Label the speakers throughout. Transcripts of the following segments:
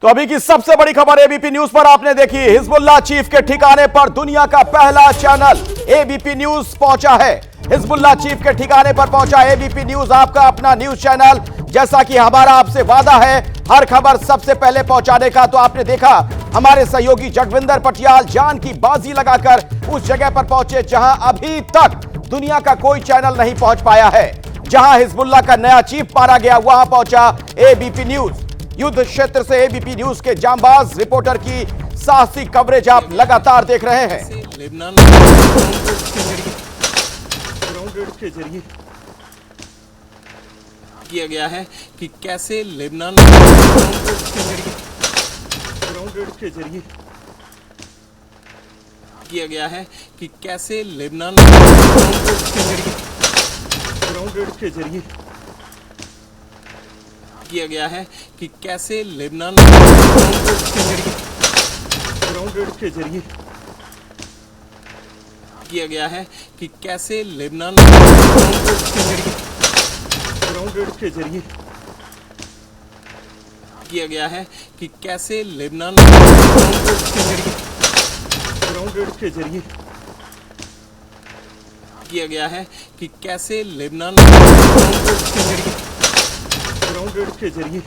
Speaker 1: तो अभी की सबसे बड़ी खबर एबीपी न्यूज पर आपने देखी। हिजबुल्लाह चीफ के ठिकाने पर दुनिया का पहला चैनल एबीपी न्यूज पहुंचा है। हिजबुल्लाह चीफ के ठिकाने पर पहुंचा एबीपी न्यूज, आपका अपना न्यूज चैनल। जैसा कि हमारा आपसे वादा है हर खबर सबसे पहले पहुंचाने का, तो आपने देखा हमारे सहयोगी जगविंदर पटियाल जान की बाजी लगाकर उस जगह पर पहुंचे जहां अभी तक दुनिया का कोई चैनल नहीं पहुंच पाया है। जहां हिजबुल्लाह का नया चीफ मारा गया वहां पहुंचा एबीपी न्यूज। युद्ध क्षेत्र से एबीपी न्यूज के जांबाज रिपोर्टर की साहसी कवरेज आप लगातार देख रहे हैं।
Speaker 2: लेबनान के जरिए किया गया है कि कैसे लेबनान के जरिए किया गया है कि कैसे लेबनान के जरिए किया गया है कि कैसे लेबनान के जरिए किया गया है कि कैसे लेबनान के जरिए किया गया है कि कैसे लेबनान के जरिए किया गया है कि कैसे लेबनान के जरिए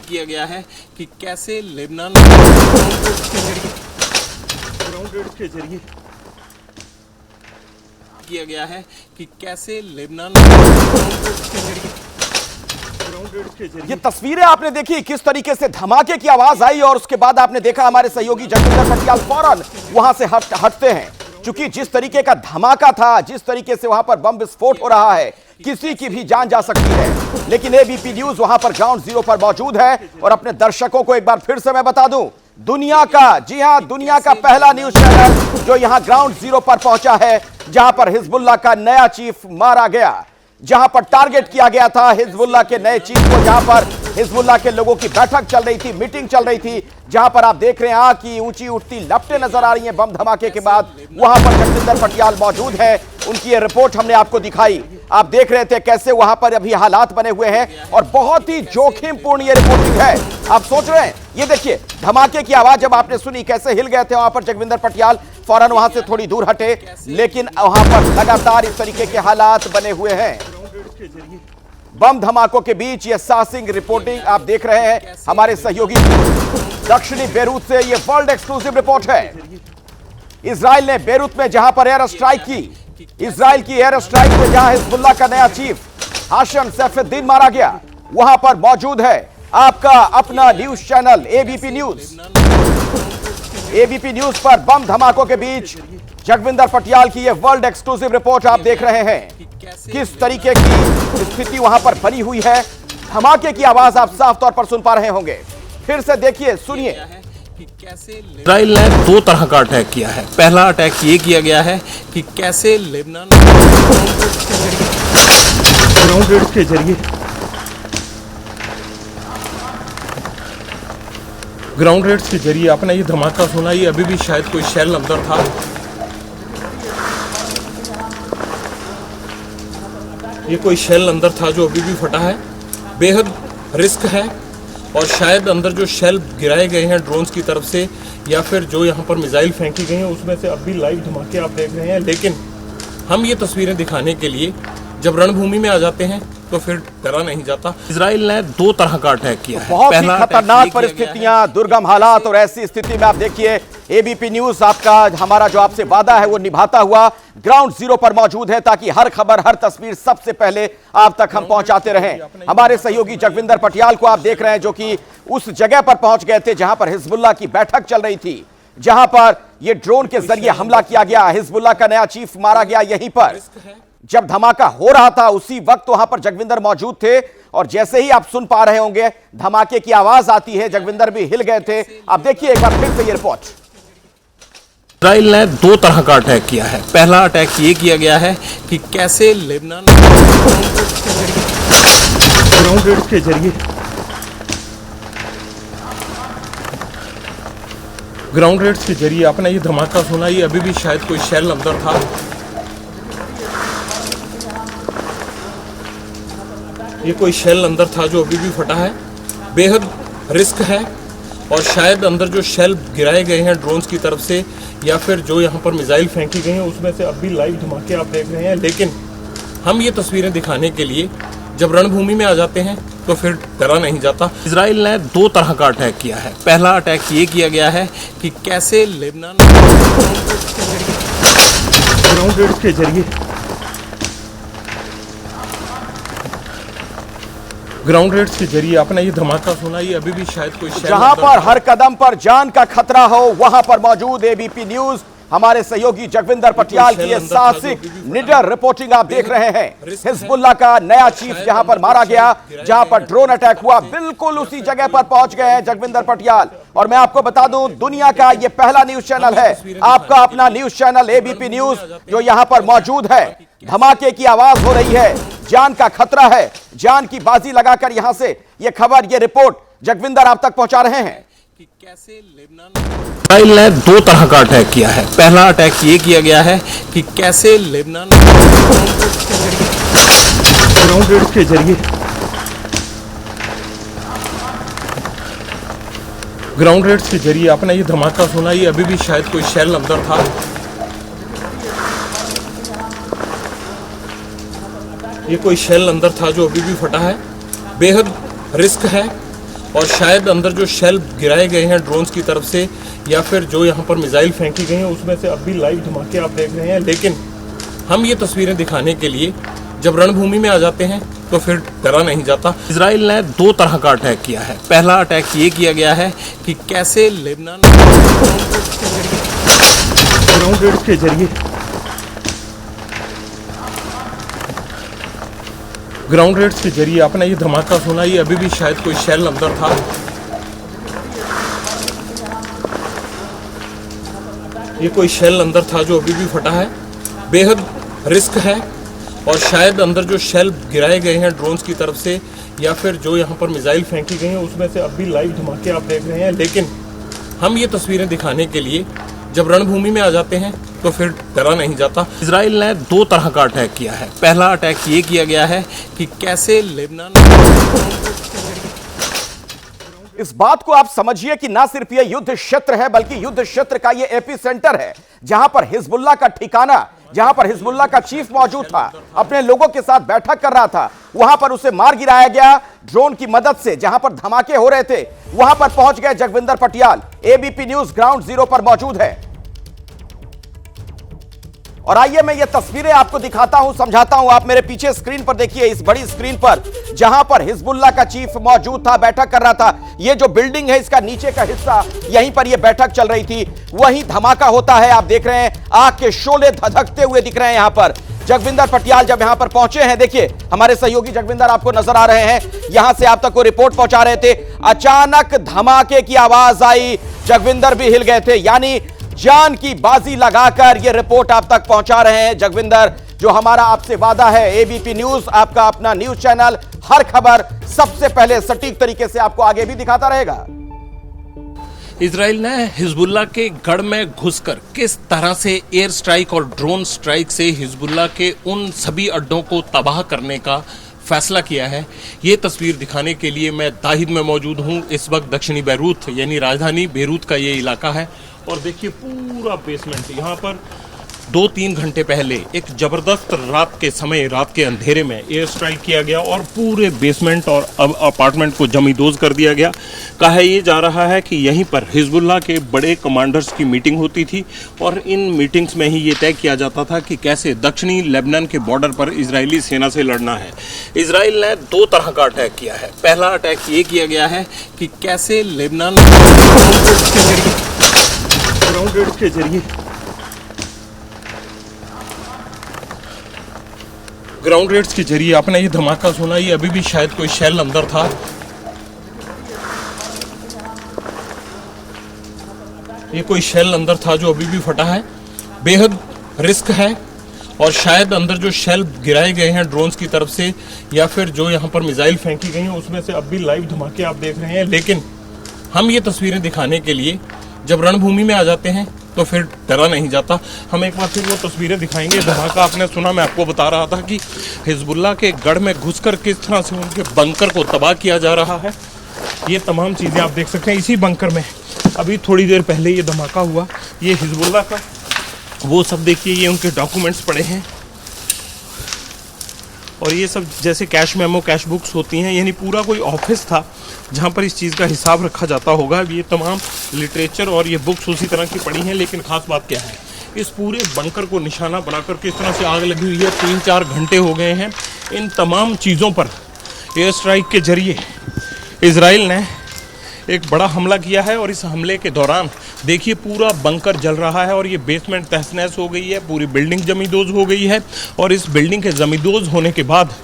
Speaker 2: किया गया है कि कैसे लेबनान के जरिए किया गया है कि कैसे लेबनान के जरिए।
Speaker 1: ये तस्वीरें आपने देखी किस तरीके से धमाके की आवाज आई और उसके बाद आपने देखा हमारे सहयोगी जगविंदर पटियाल फौरन वहां से हटते हैं। चूंकि जिस तरीके का धमाका था, जिस तरीके से वहां पर बम विस्फोट हो रहा है, किसी की भी जान जा सकती है। लेकिन एबीपी न्यूज वहां पर ग्राउंड जीरो पर मौजूद है और अपने दर्शकों को एक बार फिर से मैं बता दूं, दुनिया का, जी हां, दुनिया का पहला न्यूज चैनल जो यहां ग्राउंड जीरो पर पहुंचा है, जहां पर हिजबुल्लाह का नया चीफ मारा गया, जहां पर टारगेट किया गया था हिजबुल्लाह के नए चीफ को, जहां पर हिजबुल्लाह के लोगों की बैठक चल रही थी, मीटिंग चल रही थी, जहां पर आप देख रहे हैं आग की ऊंची उठती लपटें नजर आ रही हैं बम धमाके के बाद। वहां पर जगविंदर पटियाल मौजूद है, उनकी ये रिपोर्ट हमने आपको दिखाई। आप देख रहे थे कैसे वहां पर अभी हालात बने हुए हैं और बहुत ही जोखिमपूर्ण ये रिपोर्टिंग है। आप सोच रहे हैं, ये देखिए धमाके की आवाज जब आपने सुनी कैसे हिल गए थे वहां पर जगविंदर पटियाल, फौरन वहां से थोड़ी दूर हटे, लेकिन वहां पर लगातार इस तरीके के हालात बने हुए हैं। बम धमाकों के बीच ये साहसिक रिपोर्टिंग आप देख रहे हैं हमारे सहयोगी दक्षिणी बेरूत से। ये वर्ल्ड एक्सक्लूसिव रिपोर्ट है। इजराइल ने बेरूत में जहां पर एयर स्ट्राइक की, इजराइल की एयर स्ट्राइक में जहां हिजबुल्लाह का नया चीफ हाशिम सैफुद्दीन मारा गया, वहां पर मौजूद है आपका अपना news channel ABP news. ABP news पर बम धमाकों के बीच जगविंदर पटियाल की यह वर्ल्ड एक्सक्लूसिव रिपोर्ट आप देख रहे हैं। किस तरीके की स्थिति वहां पर बनी हुई है, धमाके की आवाज आप साफ तौर पर सुन पा रहे होंगे। फिर से देखिए, सुनिए।
Speaker 2: इजराइल ने दो तरह का अटैक किया है। पहला अटैक ये किया गया है कि कैसे लेबनान के जरिए ग्राउंड रेड्स के जरिए आपने ये धमाका सुना, ये अभी भी शायद कोई शेल अंदर था। ये कोई शेल अंदर था जो अभी भी फटा है। बेहद रिस्क है और शायद अंदर जो शेल गिराए गए हैं ड्रोन्स की तरफ से या फिर जो यहाँ पर मिसाइल फेंकी गई हैं उसमें से अब भी लाइव धमाके आप देख रहे हैं। लेकिन हम ये तस्वीरें दिखाने के लिए जब रणभूमि में आ जाते हैं तो फिर डरा नहीं जाता। इजराइल ने दो तरह का अटैक किया है।
Speaker 1: बहुत ही खतरनाक परिस्थितियां, दुर्गम हालात, और ऐसी स्थिति में आप देखिए एबीपी न्यूज आपका, हमारा जो आपसे वादा है वो निभाता हुआ ग्राउंड जीरो पर मौजूद है ताकि हर खबर, हर तस्वीर सबसे पहले आप तक हम पहुंचाते रहें। हमारे सहयोगी जगविंदर पटियाल को आप देख रहे हैं जो कि उस जगह पर पहुंच गए थे जहां पर हिजबुल्लाह की बैठक चल रही थी, जहां पर यह ड्रोन के जरिए हमला किया गया, हिजबुल्लाह का नया चीफ मारा गया। यहीं पर जब धमाका हो रहा था उसी वक्त वहां पर जगविंदर मौजूद थे और जैसे ही आप सुन पा रहे होंगे धमाके की आवाज आती है, जगविंदर भी हिल गए थे। आप देखिए एक बार फिर से ये रिपोर्ट।
Speaker 2: इजराइल ने दो तरह का अटैक किया है। पहला अटैक ये किया गया है कि कैसे लेबनान के जरिए ग्राउंड रेड्स के जरिए आपने ये धमाका सुना, ये अभी भी शायद कोई शेल अंदर था। ये कोई शेल अंदर था जो अभी भी फटा है। बेहद रिस्क है और शायद अंदर जो शेल गिराए गए हैं ड्रोन्स की तरफ से या फिर जो यहाँ पर मिसाइल फेंकी गई हैं उसमें से अब भी लाइव धमाके आप देख रहे हैं। लेकिन हम ये तस्वीरें दिखाने के लिए जब रणभूमि में आ जाते हैं तो फिर डरा नहीं जाता। इजराइल ने 2 तरह का अटैक किया है। पहला अटैक ये किया गया है कि कैसे लेबनान ग्राउंड रेड्स के जरिए आपने ये धमाका सुना, ये अभी भी शायद कोई
Speaker 1: जहां पर हर कदम पर जान का खतरा हो वहां पर मौजूद एबीपी न्यूज हमारे सहयोगी जगविंदर पटियाल की साहसिक निडर रिपोर्टिंग आप देख रहे हैं। हिजबुल्लाह का नया चीफ जहां पर मारा गया, जहां पर ड्रोन अटैक हुआ, बिल्कुल उसी जगह पर पहुंच गए हैं जगविंदर पटियाल। और मैं आपको बता दूं, दुनिया का ये पहला न्यूज चैनल है, आपका अपना न्यूज चैनल एबीपी न्यूज, जो यहां पर मौजूद है। धमाके की आवाज हो रही है, जान का खतरा है, जान की बाजी लगाकर यहां से ये खबर, ये रिपोर्ट जगविंदर आप तक पहुंचा रहे हैं
Speaker 2: कि कैसे इजराइल ने 2 तरह का अटैक किया है। पहला अटैक ये किया गया है कि कैसे लेबनान ग्राउंड रेड्स के जरिए आपने ये धमाका सुना, ये अभी भी शायद कोई शेल अंदर था। ये कोई शेल अंदर था जो अभी भी फटा है। बेहद रिस्क है और शायद अंदर जो शेल गिराए गए हैं ड्रोन्स की तरफ से या फिर जो यहाँ पर मिसाइल फेंकी गई हैं उसमें से अब भी लाइव धमाके आप देख रहे हैं। लेकिन हम ये तस्वीरें दिखाने के लिए जब रणभूमि में आ जाते हैं तो फिर डरा नहीं जाता। इजराइल ने 2 तरह का अटैक किया है। पहला अटैक ये किया गया है कि कैसे लेबनान ग्राउंड रेड्स के जरिए आपने ये धमाका सुना, ये अभी भी शायद कोई शेल अंदर था। ये कोई शेल अंदर था जो अभी भी फटा है। बेहद रिस्क है और शायद अंदर जो शेल गिराए गए हैं ड्रोन्स की तरफ से या फिर जो यहाँ पर मिसाइल फेंकी गई हैं उसमें से अब भी लाइव धमाके आप देख रहे हैं। लेकिन हम ये तस्वीरें दिखाने के लिए जब रणभूमि में आ जाते हैं तो फिर डरा नहीं जाता। इजराइल ने 2 तरह का अटैक किया है। पहला अटैक ये किया गया है कि कैसे लेबनान
Speaker 1: इस बात को आप समझिए कि ना सिर्फ ये युद्ध क्षेत्र है बल्कि युद्ध क्षेत्र का ये एपी सेंटर है, जहां पर हिजबुल्लाह का ठिकाना, जहां पर हिजबुल्लाह का चीफ मौजूद था, अपने लोगों के साथ बैठक कर रहा था, वहां पर उसे मार गिराया गया ड्रोन की मदद से। जहां पर धमाके हो रहे थे वहां पर पहुंच गए Jagvinder Patiyal, ABP news ground zero पर मौजूद है। और आइए मैं ये तस्वीरें आपको दिखाता हूं, समझाता हूं। आप मेरे पीछे स्क्रीन पर देखिए, इस बड़ी स्क्रीन पर, जहां पर हिजबुल्लाह का चीफ मौजूद था, बैठक कर रहा था। ये जो बिल्डिंग है इसका नीचे का हिस्सा, यहीं पर ये बैठक चल रही थी, वहीं धमाका होता है। आप देख रहे हैं आग के शोले धधकते हुए दिख रहे हैं यहां पर। जगविंदर पटियाल जब यहां पर पहुंचे हैं, देखिए हमारे सहयोगी जगविंदर आपको नजर आ रहे हैं, यहां से आप तक को रिपोर्ट पहुंचा रहे थे। अचानक धमाके की आवाज आई, जगविंदर भी हिल गए थे, यानी जान की बाजी लगाकर यह रिपोर्ट आप तक पहुंचा रहे हैं जगविंदर, जो हमारा आपसे वादा है। एबीपी न्यूज आपका अपना न्यूज चैनल, हर खबर सबसे पहले सटीक तरीके से आपको आगे भी दिखाता रहेगा।
Speaker 2: इजराइल ने हिजबुल्लाह के गढ़ में घुसकर किस तरह से एयर स्ट्राइक और ड्रोन स्ट्राइक से हिजबुल्लाह के उन सभी अड्डों को तबाह करने का फैसला किया है, ये तस्वीर दिखाने के लिए मैं दाहिद में मौजूद हूँ। इस वक्त दक्षिणी बैरूत यानी राजधानी बेरूत का ये इलाका है और देखिए पूरा बेसमेंट। यहाँ पर 2-3 घंटे पहले एक जबरदस्त रात के समय, रात के अंधेरे में एयर स्ट्राइक किया गया और पूरे बेसमेंट और अपार्टमेंट को जमींदोज कर दिया गया। कहा यह जा रहा है कि यहीं पर हिजबुल्लाह के बड़े कमांडर्स की मीटिंग होती थी और इन मीटिंग्स में ही ये तय किया जाता था कि कैसे दक्षिणी लेबनान के बॉर्डर पर इजरायली सेना से लड़ना है। इजराइल ने 2 तरह का अटैक किया है। पहला अटैक ये किया गया है कि कैसे लेबनान ग्राउंड रेड्स के जरिए आपने ये धमाका सुना, ये अभी भी शायद कोई शेल अंदर था। ये कोई शेल अंदर था जो अभी भी फटा है। बेहद रिस्क है और शायद अंदर जो शेल गिराए गए हैं ड्रोन्स की तरफ से या फिर जो यहाँ पर मिसाइल फेंकी गई हैं उसमें से अब भी लाइव धमाके आप देख रहे हैं। लेकिन हम ये तस्वीरें दिखाने के लिए जब रणभूमि में आ जाते हैं तो फिर डरा नहीं जाता। हम एक बार फिर वो तस्वीरें दिखाएंगे। धमाका आपने सुना, मैं आपको बता रहा था कि हिजबुल्लाह के गढ़ में घुसकर किस तरह से उनके बंकर को तबाह किया जा रहा है। ये तमाम चीज़ें आप देख सकते हैं। इसी बंकर में अभी थोड़ी देर पहले ये धमाका हुआ। ये हिजबुल्लाह का वो सब देखिए, ये उनके डॉक्यूमेंट्स पड़े हैं और ये सब जैसे कैश मेमो, कैश बुक्स होती हैं, यानी पूरा कोई ऑफिस था जहाँ पर इस चीज़ का हिसाब रखा जाता होगा। ये तमाम लिटरेचर और ये बुक्स उसी तरह की पड़ी हैं। लेकिन ख़ास बात क्या है, इस पूरे बंकर को निशाना बनाकर किस तरह से आग लगी हुई है। 3-4 घंटे हो गए हैं। इन तमाम चीज़ों पर एयर स्ट्राइक के जरिए इजराइल ने एक बड़ा हमला किया है और इस हमले के दौरान देखिए पूरा बंकर जल रहा है और ये बेसमेंट तहस नहस हो गई है, पूरी बिल्डिंग जमींदोज हो गई है। और इस बिल्डिंग के जमींदोज होने के बाद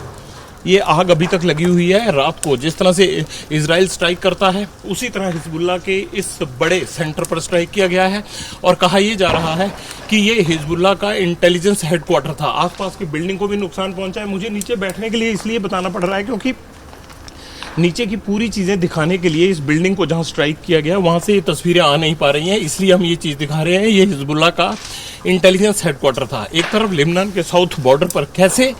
Speaker 2: ये आग अभी तक लगी हुई है। रात को जिस तरह से इजराइल स्ट्राइक करता है उसी तरह हिजबुल्लाह के इस बड़े सेंटर पर स्ट्राइक किया गया है और कहा यह जा रहा है कि ये हिजबुल्लाह का इंटेलिजेंस हेडक्वार्टर था। आसपास की बिल्डिंग को भी नुकसान पहुंचा है। मुझे नीचे बैठने के लिए इसलिए बताना पड़ रहा है क्योंकि नीचे की पूरी चीज़ें दिखाने के लिए इस बिल्डिंग को जहां स्ट्राइक किया गया वहां से ये तस्वीरें आ नहीं पा रही हैं, इसलिए हम ये चीज़ दिखा रहे हैं। ये हिजबुल्लाह का इंटेलिजेंस हेडक्वार्टर था। एक तरफ लेबनान के साउथ बॉर्डर पर कैसे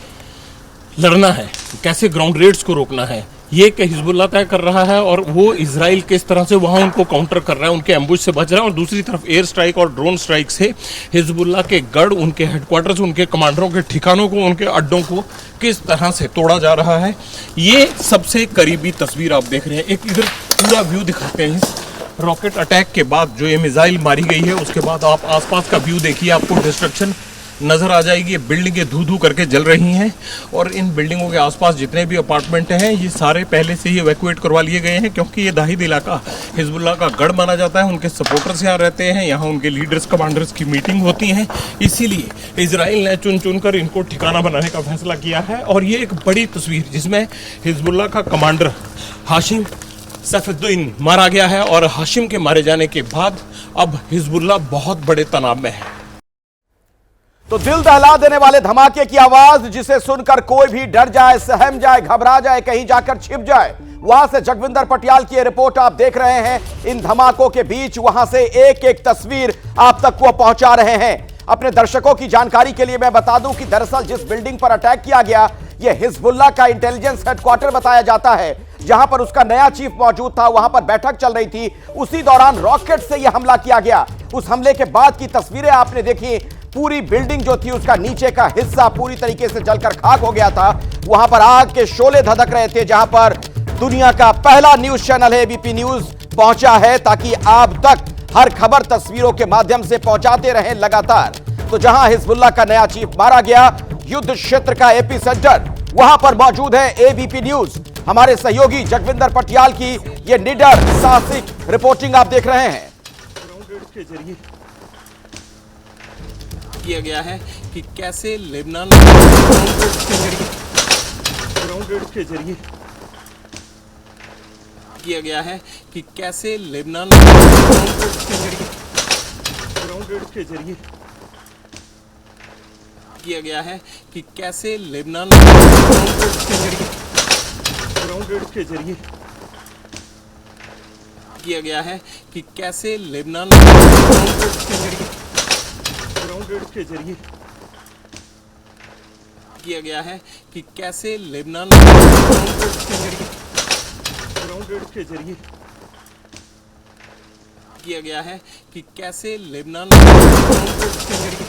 Speaker 2: लड़ना है, कैसे ग्राउंड रेड्स को रोकना है, ये कि हिजबुल्लाह तय कर रहा है और वो इजराइल किस तरह से वहाँ उनको काउंटर कर रहा है, उनके एम्बुश से बच रहा है। और दूसरी तरफ एयर स्ट्राइक और ड्रोन स्ट्राइक से हिजबुल्लाह के गढ़, उनके हेडक्वार्टर्स, उनके कमांडरों के ठिकानों को, उनके अड्डों को किस तरह से तोड़ा जा रहा है। ये सबसे करीबी तस्वीर आप देख रहे हैं। एक इधर पूरा व्यू दिखाते हैं इस रॉकेट अटैक के बाद जो ये मिसाइल मारी गई है उसके बाद आप आसपास का व्यू देखिए, आपको डिस्ट्रक्शन नज़र आ जाएगी। ये बिल्डिंगें धू धू करके जल रही हैं और इन बिल्डिंगों के आसपास जितने भी अपार्टमेंट हैं ये सारे पहले से ही इवैक्यूएट करवा लिए गए हैं क्योंकि ये दाहिद इलाका हिजबुल्लाह का गढ़ माना जाता है। उनके सपोर्टर्स यहाँ रहते हैं, यहाँ उनके लीडर्स, कमांडर्स की मीटिंग होती हैं। इसीलिए इजराइल ने चुन चुन कर इनको ठिकाना बनाने का फैसला किया है। और ये एक बड़ी तस्वीर जिसमें हिजबुल्लाह का कमांडर हाशिम सैफुद्दीन मारा गया है और हाशिम के मारे जाने के बाद अब हिजबुल्लाह बहुत बड़े तनाव में है।
Speaker 1: तो दिल दहला देने वाले धमाके की आवाज जिसे सुनकर कोई भी डर जाए, सहम जाए, घबरा जाए, कहीं जाकर छिप जाए। वहां से जगविंदर पटियाल की रिपोर्ट आप देख रहे हैं। इन धमाकों के बीच वहां से एक एक तस्वीर आप तक वो पहुंचा रहे हैं। अपने दर्शकों की जानकारी के लिए मैं बता दूं कि दरअसल जिस बिल्डिंग पर अटैक किया गया यह हिजबुल्लाह का इंटेलिजेंस हेडक्वार्टर बताया जाता है, जहां पर उसका नया चीफ मौजूद था। वहां पर बैठक चल रही थी, उसी दौरान रॉकेट से यह हमला किया गया। उस हमले के बाद की तस्वीरें आपने देखी। पूरी बिल्डिंग जो थी उसका नीचे का हिस्सा पूरी तरीके से जलकर खाक हो गया था। वहां पर आग के शोले धधक रहे थे, जहां पर दुनिया का पहला न्यूज चैनल है एबीपी न्यूज पहुंचा है ताकि आप तक हर खबर तस्वीरों के माध्यम से पहुंचाते रहें लगातार। तो जहां हिजबुल्लाह का नया चीफ मारा गया, युद्ध क्षेत्र का एपी सेंटर, वहां पर मौजूद है एबीपी न्यूज। हमारे सहयोगी जगविंदर पटियाल की यह निडर साहसिक रिपोर्टिंग आप देख रहे हैं।
Speaker 2: के जरिए किया गया है कि कैसे लेबनान ग्राउंड रेड के जरिए किया गया है कि कैसे लेबनान ग्राउंड रेड के जरिए किया गया है कि कैसे लेबनान ग्राउंड रेड के जरिए किया गया है कि कैसे लेबनान ग्राउंड रेड के जरिए किया गया है कि कैसे लेबनान ग्राउंड रेड के जरिए किया गया है कि कैसे लेबनान ग्राउंड रेड के जरिए।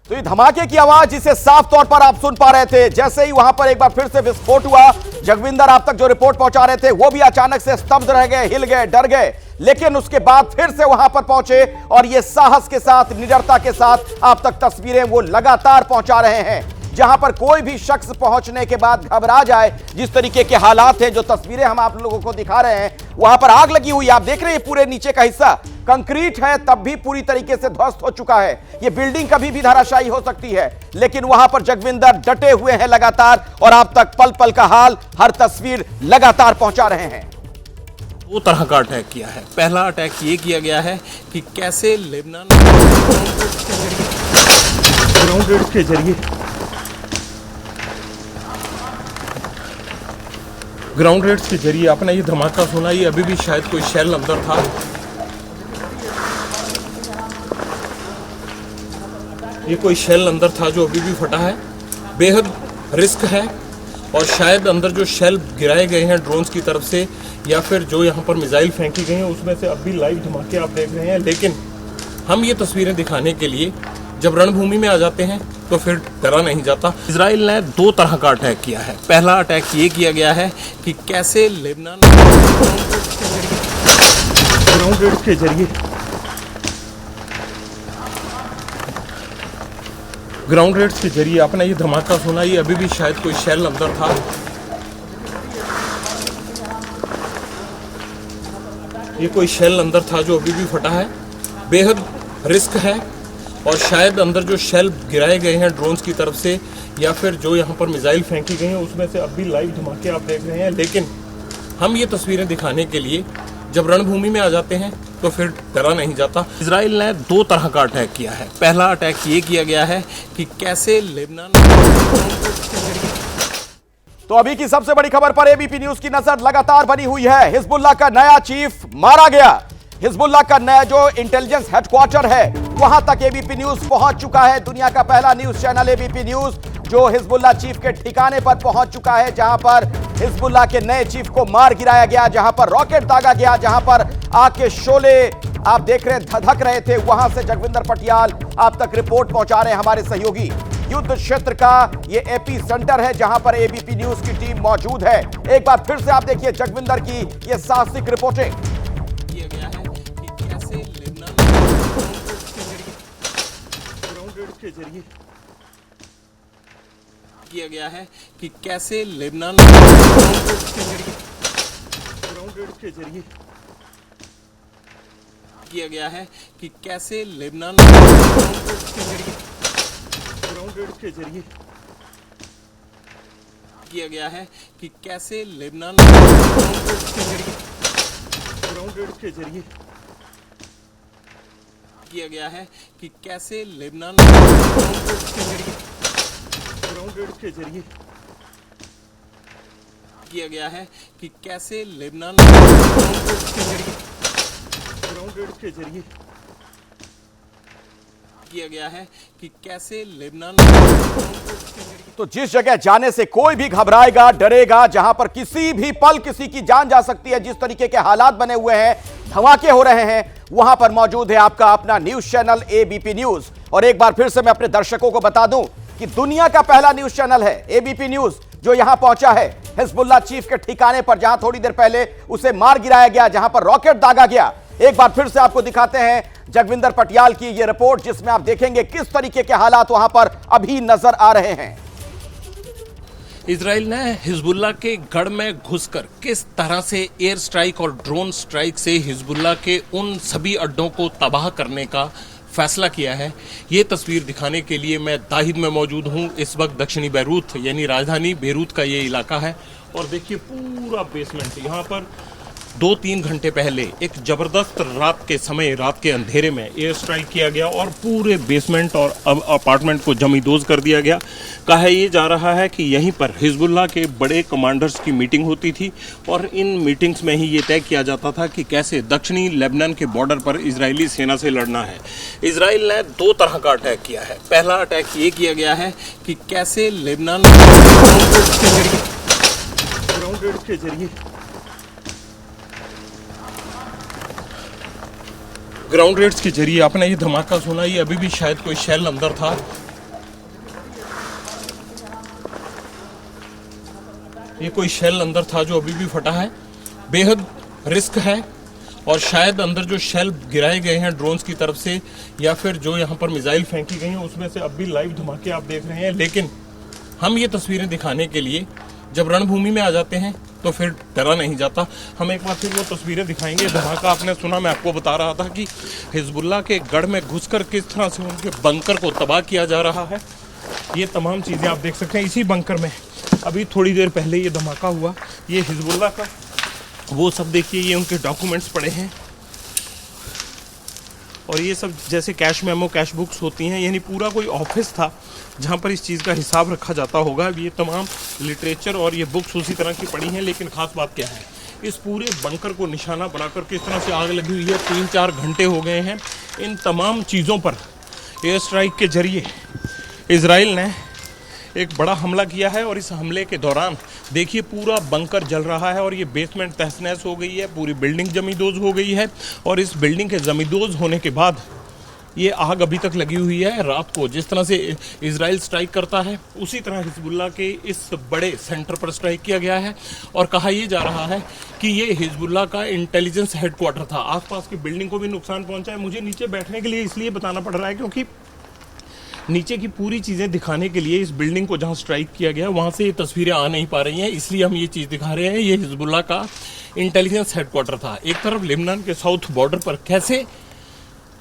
Speaker 1: तो ये धमाके की आवाज जिसे साफ तौर पर आप सुन पा रहे थे, जैसे ही वहां पर एक बार फिर से विस्फोट हुआ, जगविंदर आप तक जो रिपोर्ट पहुंचा रहे थे वो भी अचानक से स्तब्ध रह गए, हिल गए, डर गए। लेकिन उसके बाद फिर से वहां पर पहुंचे और ये साहस के साथ, निडरता के साथ आप तक तस्वीरें वो लगातार पहुंचा रहे हैं। जहां पर कोई भी शख्स पहुंचने के बाद घबरा जाए, जिस तरीके के हालात हैं, जो तस्वीरें हम आप लोगों को दिखा रहे हैं, वहां पर आग लगी हुई आप देख रहे हैं। पूरे नीचे का हिस्सा कंक्रीट है, तब भी पूरी तरीके से ध्वस्त हो चुका है। यह बिल्डिंग कभी भी धराशायी हो सकती है, लेकिन वहां पर जगविंदर डटे हुए हैं लगातार और आप तक पल पल का हाल, हर तस्वीर लगातार पहुंचा रहे हैं।
Speaker 2: दो तरह का अटैक किया है। पहला अटैक ये किया गया है कि कैसे लेबनान ग्राउंड रेड के जरिए ग्राउंड रेड्स के जरिए आपने ये धमाका सुना, ये अभी भी शायद कोई शेल अंदर था। ये कोई शेल अंदर था जो अभी भी फटा है। बेहद रिस्क है और शायद अंदर जो शेल गिराए गए हैं ड्रोन्स की तरफ से या फिर जो यहाँ पर मिसाइल फेंकी गई हैं उसमें से अब भी लाइव धमाके आप देख रहे हैं। लेकिन हम ये तस्वीरें दिखाने के लिए जब रणभूमि में आ जाते हैं तो फिर डरा नहीं जाता। इजराइल ने 2 तरह का अटैक किया है। पहला अटैक ये किया गया है कि कैसे लेबनान ग्राउंड रेड के जरिए आपने ये धमाका सुना, ये अभी भी शायद कोई शेल अंदर था। ये कोई शेल अंदर था जो अभी भी फटा है। बेहद रिस्क है और शायद अंदर जो शेल गिराए गए हैं ड्रोन्स की तरफ से या फिर जो यहाँ पर मिसाइल फेंकी गई हैं उसमें से अब भी लाइव धमाके आप देख रहे हैं। लेकिन हम ये तस्वीरें दिखाने के लिए जब रणभूमि में आ जाते हैं तो फिर डरा नहीं जाता। इजराइल ने 2 तरह का अटैक किया है। पहला अटैक ये किया गया है कि कैसे लेबनान
Speaker 1: तो अभी की सबसे बड़ी खबर पर एबीपी न्यूज की नजर लगातार बनी हुई है। हिजबुल्लाह का नया चीफ मारा गया। हिजबुल्लाह का नया जो इंटेलिजेंस हेडक्वार्टर है वहां तक एबीपी न्यूज पहुंच चुका है। दुनिया का पहला न्यूज चैनल एबीपी न्यूज जो हिजबुल्लाह चीफ के ठिकाने पर पहुंच चुका है, जहां पर हिजबुल्लाह के नए चीफ को मार गिराया गया, जहां पर रॉकेट दागा गया, जहां पर आग के शोले आप देख रहे धधक रहे थे। वहां से जगविंदर पटियाल आप तक रिपोर्ट पहुंचा रहे हैं हमारे सहयोगी। युद्ध क्षेत्र का ये एपी सेंटर है जहां पर एबीपी न्यूज की टीम मौजूद है। एक बार फिर से आप देखिए जगविंदर की ये साहसिक रिपोर्टिंग।
Speaker 2: किया गया है कि कैसे लेबनान ग्राउंड रेड के जरिए किया गया है कि कैसे लेबनान ग्राउंड रेड के जरिए किया गया है कि कैसे लेबनान ग्राउंड रेड के जरिए किया गया है कि कैसे लेबनान ग्राउंड रेड के जरिए किया गया है कि कैसे लेबनान ग्राउंड रेड के जरिए किया गया है कि कैसे लेबनान ग्राउंड रेड के जरिए किया गया है कि कैसे लेबनान।
Speaker 1: तो जिस जगह जाने से कोई भी घबराएगा, डरेगा, जहां पर किसी भी पल किसी की जान जा सकती है, जिस तरीके के हालात बने हुए हैं, धमाके हो रहे हैं, वहां पर मौजूद है आपका अपना न्यूज चैनल एबीपी न्यूज। और एक बार फिर से मैं अपने दर्शकों को बता दूं कि दुनिया का पहला न्यूज चैनल है एबीपी न्यूज जो यहां पहुंचा है हिजबुल्लाह चीफ के ठिकाने पर, जहां थोड़ी देर पहले उसे मार गिराया गया, जहां पर रॉकेट दागा गया। एक बार फिर से आपको दिखाते हैं जगविंदर पटियाल की यह रिपोर्ट, जिसमें आप देखेंगे किस तरीके के हालात वहां पर अभी नजर आ रहे हैं।
Speaker 2: इजराइल ने हिजबुल्लाह के गढ़ में घुसकर किस तरह से एयर स्ट्राइक और ड्रोन स्ट्राइक से हिजबुल्लाह के उन सभी अड्डों को तबाह करने का फैसला किया है, ये तस्वीर दिखाने के लिए मैं दाहिद में मौजूद हूँ। इस वक्त दक्षिणी बैरूत यानी राजधानी बेरूत का ये इलाका है और देखिए पूरा बेसमेंट। यहाँ पर 2-3 घंटे पहले एक जबरदस्त रात के समय, रात के अंधेरे में एयर स्ट्राइक किया गया और पूरे बेसमेंट और अपार्टमेंट को जमींदोज कर दिया गया। कहा ये जा रहा है कि यहीं पर हिजबुल्लाह के बड़े कमांडर्स की मीटिंग होती थी और इन मीटिंग्स में ही ये तय किया जाता था कि कैसे दक्षिणी लेबनान के बॉर्डर पर इजरायली सेना से लड़ना है। इजराइल ने 2 तरह का अटैक किया है। पहला अटैक ये किया गया है कि कैसे लेबनान ग्राउंड रेड के जरिए ग्राउंड रेड्स के जरिए आपने ये धमाका सुना, ये अभी भी शायद कोई शेल अंदर था। ये कोई शेल अंदर था जो अभी भी फटा है। बेहद रिस्क है और शायद अंदर जो शेल गिराए गए हैं ड्रोन्स की तरफ से या फिर जो यहाँ पर मिसाइल फेंकी गई हैं उसमें से अब भी लाइव धमाके आप देख रहे हैं। लेकिन हम ये तस्वीरें दिखाने के लिए जब रणभूमि में आ जाते हैं तो फिर डरा नहीं जाता। हम एक बार फिर वो तस्वीरें दिखाएंगे। धमाका आपने सुना, मैं आपको बता रहा था कि हिजबुल्लाह के गढ़ में घुसकर किस तरह से उनके बंकर को तबाह किया जा रहा है। ये तमाम चीज़ें आप देख सकते हैं। इसी बंकर में अभी थोड़ी देर पहले ये धमाका हुआ। ये हिजबुल्लाह का वो सब देखिए, ये उनके डॉक्यूमेंट्स पड़े हैं और ये सब जैसे कैश मेमो, कैश बुक्स होती हैं, यानी पूरा कोई ऑफिस था जहाँ पर इस चीज़ का हिसाब रखा जाता होगा। ये तमाम लिटरेचर और ये बुक्स उसी तरह की पड़ी हैं। लेकिन ख़ास बात क्या है, इस पूरे बंकर को निशाना बनाकर किस तरह से आग लगी हुई है। 3-4 घंटे हो गए हैं। इन तमाम चीज़ों पर एयर स्ट्राइक के जरिए इजराइल ने एक बड़ा हमला किया है और इस हमले के दौरान देखिए पूरा बंकर जल रहा है और ये बेसमेंट तहस नहस हो गई है, पूरी बिल्डिंग जमींदोज हो गई है। और इस बिल्डिंग के जमींदोज होने के बाद ये आग अभी तक लगी हुई है। रात को जिस तरह से इजराइल स्ट्राइक करता है उसी तरह हिजबुल्लाह के इस बड़े सेंटर पर स्ट्राइक किया गया है और कहा यह जा रहा है कि ये हिजबुल्लाह का इंटेलिजेंस हेडक्वार्टर था। आसपास की बिल्डिंग को भी नुकसान पहुंचा है। मुझे नीचे बैठने के लिए इसलिए बताना पड़ रहा है क्योंकि नीचे की पूरी चीज़ें दिखाने के लिए इस बिल्डिंग को जहां स्ट्राइक किया गया वहां से ये तस्वीरें आ नहीं पा रही हैं, इसलिए हम ये चीज़ दिखा रहे हैं। ये हिजबुल्लाह का इंटेलिजेंस हेडक्वार्टर था। एक तरफ लेबनान के साउथ बॉर्डर पर कैसे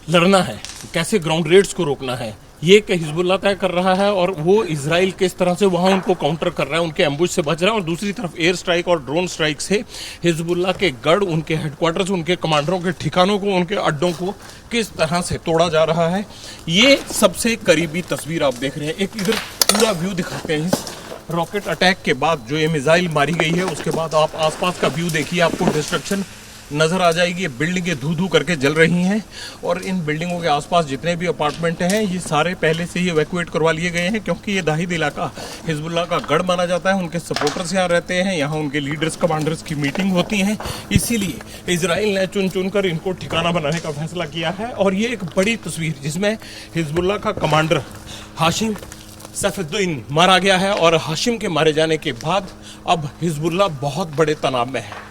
Speaker 2: लड़ना है, कैसे ग्राउंड रेड्स को रोकना है, ये कि हिजबुल्लाह तय कर रहा है और वो इजराइल किस तरह से वहाँ उनको काउंटर कर रहा है, उनके एम्बुश से बच रहा है। और दूसरी तरफ एयर स्ट्राइक और ड्रोन स्ट्राइक से हिजबुल्लाह के गढ़, उनके हेडक्वार्टर्स, उनके कमांडरों के ठिकानों को, उनके अड्डों को किस तरह से तोड़ा जा रहा है, ये सबसे करीबी तस्वीर आप देख रहे हैं। एक इधर पूरा व्यू दिखाते हैं इस रॉकेट अटैक के बाद जो ये मिसाइल मारी गई है उसके बाद आप आसपास का व्यू देखिए, आपको डिस्ट्रक्शन नज़र आ जाएगी। ये बिल्डिंगें धू धू करके जल रही हैं और इन बिल्डिंगों के आसपास जितने भी अपार्टमेंट हैं ये सारे पहले से ही इवैक्यूएट करवा लिए गए हैं क्योंकि ये दाहिद इलाका हिजबुल्लाह का गढ़ माना जाता है। उनके सपोर्टर्स यहाँ रहते हैं, यहाँ उनके लीडर्स कमांडर्स की मीटिंग होती हैं, इसीलिए इजराइल ने चुन चुन कर इनको ठिकाना बनाने का फैसला किया है। और ये एक बड़ी तस्वीर जिसमें हिजबुल्लाह का कमांडर हाशिम सैफुद्दीन मारा गया है और हाशिम के मारे जाने के बाद अब हिजबुल्लाह बहुत बड़े तनाव में है।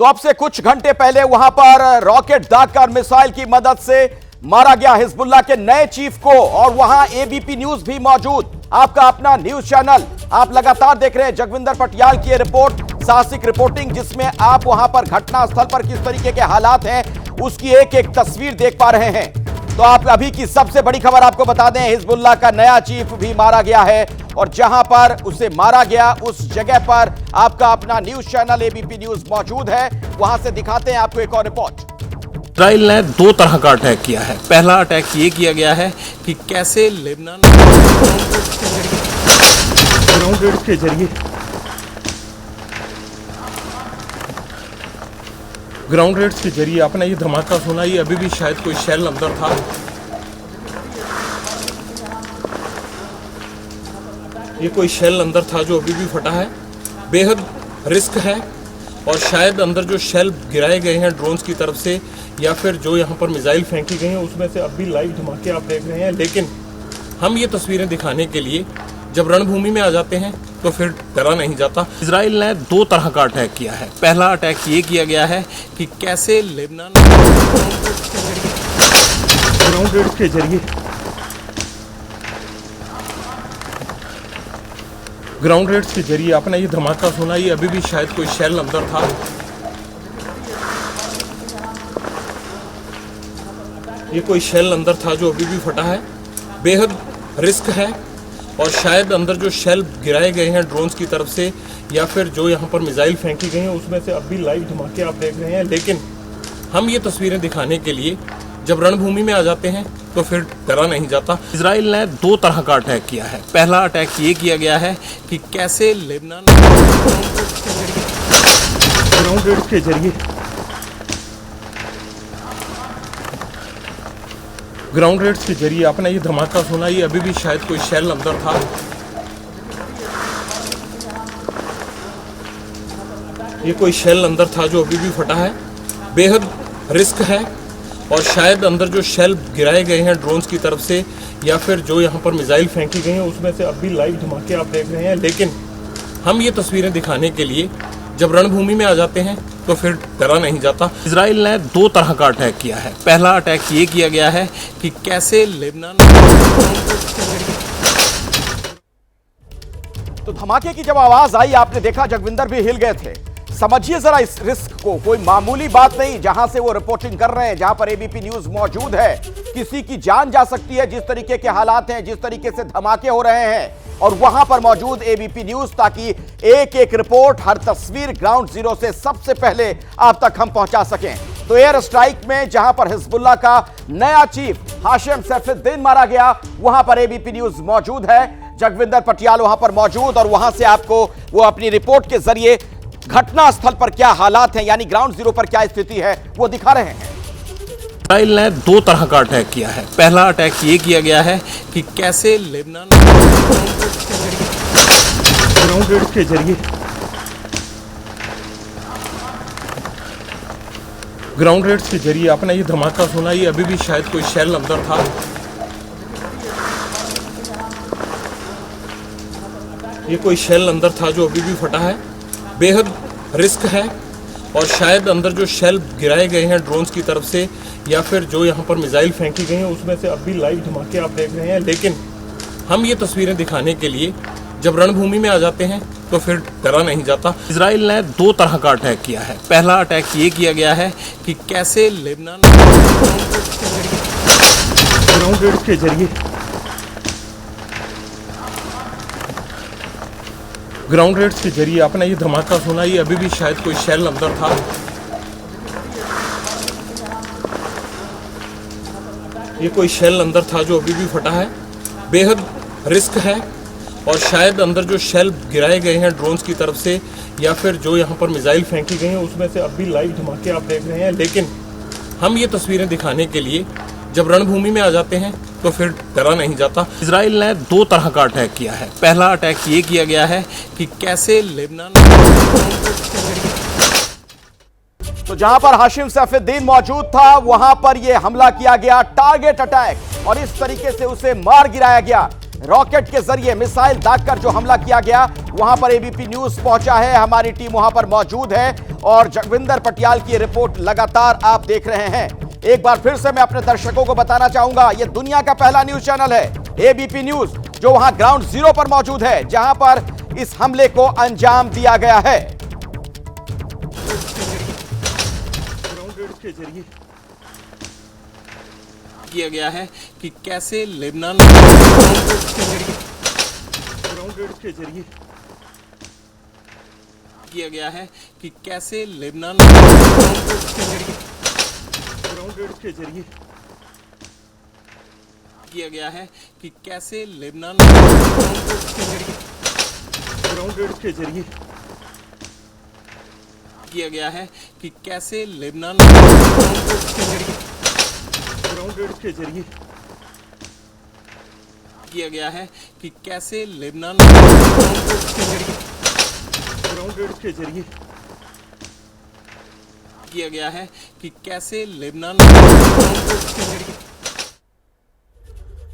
Speaker 1: तो अब से कुछ घंटे पहले वहां पर रॉकेट दागकर मिसाइल की मदद से मारा गया हिजबुल्लाह के नए चीफ को और वहां एबीपी न्यूज भी मौजूद, आपका अपना न्यूज चैनल। आप लगातार देख रहे हैं जगविंदर पटियाल की रिपोर्ट, साहसिक रिपोर्टिंग, जिसमें आप वहां पर घटना स्थल पर किस तरीके के हालात हैं उसकी एक एक तस्वीर देख पा रहे हैं। तो आप अभी की सबसे बड़ी खबर आपको बता दें, हिजबुल्लाह का नया चीफ भी मारा गया है और जहां पर उसे मारा गया उस जगह पर आपका अपना न्यूज चैनल एबीपी न्यूज मौजूद है, वहां से दिखाते हैं आपको एक और रिपोर्ट।
Speaker 2: इजराइल ने दो तरह का अटैक किया है। पहला अटैक ये किया गया है कि कैसे लेबनान ग्राउंड रेड्स के जरिए आपने ये धमाका सुना, ये अभी भी शायद कोई शेल अंदर था। ये कोई शेल अंदर था जो अभी भी फटा है। बेहद रिस्क है और शायद अंदर जो शेल गिराए गए हैं ड्रोन्स की तरफ से या फिर जो यहाँ पर मिसाइल फेंकी गई हैं उसमें से अब भी लाइव धमाके आप देख रहे हैं। लेकिन हम ये तस्वीरें दिखाने के लिए जब रणभूमि में आ जाते हैं तो फिर डरा नहीं जाता। इजराइल ने दो तरह का अटैक किया है। पहला अटैक ये किया गया है कि कैसे लेबनान ग्राउंड रेड्स के जरिए आपने ये धमाका सुना, ये अभी भी शायद कोई शेल अंदर था। ये कोई शेल अंदर था जो अभी भी फटा है। बेहद रिस्क है और शायद अंदर जो शेल गिराए गए हैं ड्रोन्स की तरफ से या फिर जो यहाँ पर मिसाइल फेंकी गई हैं उसमें से अब भी लाइव धमाके आप देख रहे हैं। लेकिन हम ये तस्वीरें दिखाने के लिए जब रणभूमि में आ जाते हैं तो फिर डरा नहीं जाता। इजराइल ने दो तरह का अटैक किया है। पहला अटैक ये किया गया है कि कैसे लेबनान ग्राउंड रेड्स के जरिए आपने ये धमाका सुना, ये अभी भी शायद कोई शेल अंदर था। ये कोई शेल अंदर था जो अभी भी फटा है। बेहद रिस्क है और शायद अंदर जो शेल गिराए गए हैं ड्रोन्स की तरफ से या फिर जो यहाँ पर मिसाइल फेंकी गई हैं उसमें से अब भी लाइव धमाके आप देख रहे हैं। लेकिन हम ये तस्वीरें दिखाने के लिए जब रणभूमि में आ जाते हैं तो फिर डरा नहीं जाता। इजराइल ने दो तरह का अटैक किया है। पहला अटैक ये किया गया है कि कैसे लेबनान
Speaker 1: तो धमाके की जब आवाज आई आपने देखा जगविंदर भी हिल गए थे। समझिए जरा इस रिस्क को, कोई मामूली बात नहीं। जहां से वो रिपोर्टिंग कर रहे हैं, जहां पर एबीपी न्यूज मौजूद है, किसी की जान जा सकती है। जिस तरीके के हालात हैं, जिस तरीके से धमाके हो रहे हैं और वहां पर मौजूद एबीपी न्यूज ताकि एक एक रिपोर्ट, हर तस्वीर ग्राउंड जीरो से सबसे पहले आप तक हम पहुंचा सकें। तो एयर स्ट्राइक में जहां पर हिजबुल्लाह का नया चीफ हाशिम सैफुद्दीन मारा गया, वहां पर एबीपी न्यूज मौजूद है, जगविंदर पटियाल वहां पर मौजूद और वहां से आपको वो अपनी रिपोर्ट के जरिए घटना स्थल पर क्या हालात हैं, यानी ग्राउंड जीरो पर क्या स्थिति है, वो दिखा रहे हैं।
Speaker 2: इसराइल ने दो तरह का अटैक किया है। पहला अटैक ये किया गया है कि कैसे लेबनान ग्राउंड के जरिए ग्राउंड रेड्स के जरिए आपने ये धमाका सुना, ये अभी भी शायद कोई शेल अंदर था। ये कोई शेल अंदर था जो अभी भी फटा है। बेहद रिस्क है और शायद अंदर जो शेल गिराए गए हैं ड्रोन्स की तरफ से या फिर जो यहाँ पर मिसाइल फेंकी गई हैं उसमें से अब भी लाइव धमाके आप देख रहे हैं। लेकिन हम ये तस्वीरें दिखाने के लिए जब रणभूमि में आ जाते हैं तो फिर डरा नहीं जाता। इजराइल ने दो तरह का अटैक किया है। पहला अटैक ये किया गया है कि कैसे लेबनान ग्राउंड रेड्स के जरिए ग्राउंड रेड्स के जरिए आपने ये धमाका सुना, ये अभी भी शायद कोई शेल अंदर था। ये कोई शेल अंदर था जो अभी भी फटा है। बेहद रिस्क है और शायद अंदर जो शेल गिराए गए हैं ड्रोन्स की तरफ से या फिर जो यहाँ पर मिसाइल फेंकी गई हैं उसमें से अब भी लाइव धमाके आप देख रहे हैं। लेकिन हम ये तस्वीरें दिखाने के लिए जब रणभूमि में आ जाते हैं तो फिर डरा नहीं जाता। इजराइल ने दो तरह का अटैक किया है। पहला अटैक ये किया गया है कि कैसे लेबनान
Speaker 1: तो जहां पर हाशिम सैफुद्दीन मौजूद था वहां पर यह हमला किया गया, टारगेट अटैक, और इस तरीके से उसे मार गिराया गया। रॉकेट के जरिए मिसाइल दागकर जो हमला किया गया, वहां पर एबीपी न्यूज पहुंचा है, हमारी टीम वहां पर मौजूद है और जगविंदर पटियाल की रिपोर्ट लगातार आप देख रहे हैं। एक बार फिर से मैं अपने दर्शकों को बताना चाहूंगा, यह दुनिया का पहला न्यूज चैनल है एबीपी न्यूज, जो वहां ग्राउंड जीरो पर मौजूद है जहां पर इस हमले को अंजाम दिया गया है।
Speaker 2: के जरिए किया गया है कि कैसे लेबनान ग्राउंड रेड्स के जरिए किया गया है कि कैसे लेबनान ग्राउंड रेड्स के जरिए किया गया है कि कैसे लेबनान ग्राउंड रेड्स के जरिए किया गया है कि कैसे लेबनान ग्राउंड रेड्स के जरिए किया गया है कि कैसे लेबनान ग्राउंड रेड्स के जरिए किया गया है कि कैसे लेबनान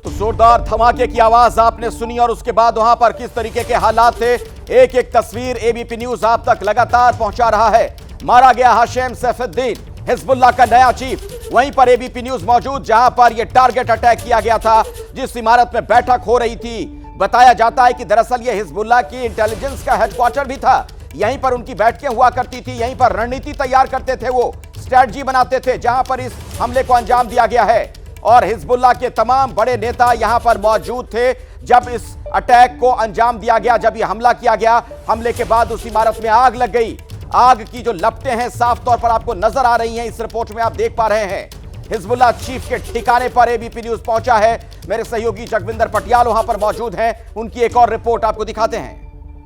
Speaker 1: तो जोरदार धमाके की आवाज आपने सुनी और उसके बाद वहां पर किस तरीके के हालात थे, एक एक तस्वीर एबीपी न्यूज आप तक लगातार पहुंचा रहा है। मारा गया हाशिम सैफुद्दीन, हिजबुल्लाह का नया चीफ। वहीं पर एबीपी न्यूज मौजूद जहां पर यह टारगेट अटैक किया गया था, जिस इमारत में बैठक हो रही थी। बताया जाता है कि दरअसल यह हिजबुल्लाह की इंटेलिजेंस का हेडक्वार्टर भी था, यहीं पर उनकी बैठकें हुआ करती थी, यहीं पर रणनीति तैयार करते थे, वो स्ट्रेटजी बनाते थे, जहां पर इस हमले को अंजाम दिया गया है। और हिजबुल्लाह के तमाम बड़े नेता यहां पर मौजूद थे जब इस अटैक को अंजाम दिया गया, जब यह हमला किया गया। हमले के बाद उस इमारत में आग लग गई। आग की जो लपटें हैं साफ तौर पर आपको नजर आ रही हैं, इस रिपोर्ट में आप देख पा रहे हैं। हिजबुल्लाह चीफ के ठिकाने पर एबीपी न्यूज पहुंचा है, मेरे सहयोगी जगविंदर पटियाल वहां पर मौजूद हैं, उनकी एक और रिपोर्ट आपको दिखाते हैं।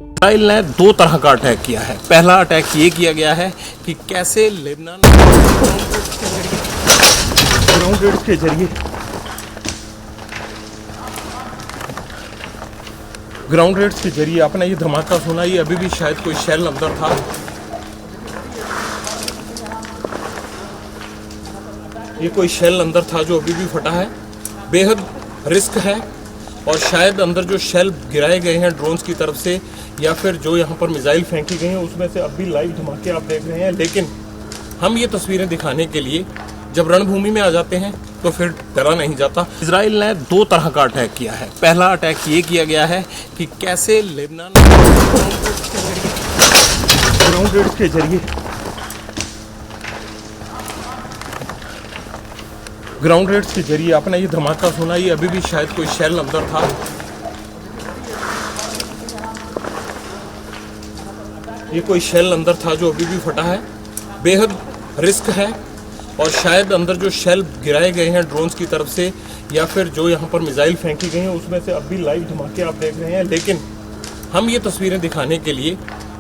Speaker 2: इजराइल ने दो तरह का अटैक किया है। पहला अटैक ये किया गया है कि कैसे लेबनान ग्राउंड रेड्स के जरिए ग्राउंड रेड्स के जरिए आपने ये धमाका सुना, ये अभी भी शायद कोई शेल अंदर था। ये कोई शेल अंदर था जो अभी भी फटा है। बेहद रिस्क है और शायद अंदर जो शेल गिराए गए हैं ड्रोन्स की तरफ से या फिर जो यहाँ पर मिसाइल फेंकी गई हैं उसमें से अब भी लाइव धमाके आप देख रहे हैं। लेकिन हम ये तस्वीरें दिखाने के लिए जब रणभूमि में आ जाते हैं तो फिर डरा नहीं जाता। इजराइल ने दो तरह का अटैक किया है। पहला अटैक ये किया गया है कि कैसे लेबनान ग्राउंड रेड्स के जरिए ग्राउंड रेड्स के जरिए आपने ये धमाका सुना, ये अभी भी शायद कोई शेल अंदर था। ये कोई शेल अंदर था जो अभी भी फटा है। बेहद रिस्क है और शायद अंदर जो शेल गिराए गए हैं ड्रोन्स की तरफ से या फिर जो यहाँ पर मिसाइल फेंकी गई हैं उसमें से अब भी लाइव धमाके आप देख रहे हैं। लेकिन हम ये तस्वीरें दिखाने के लिए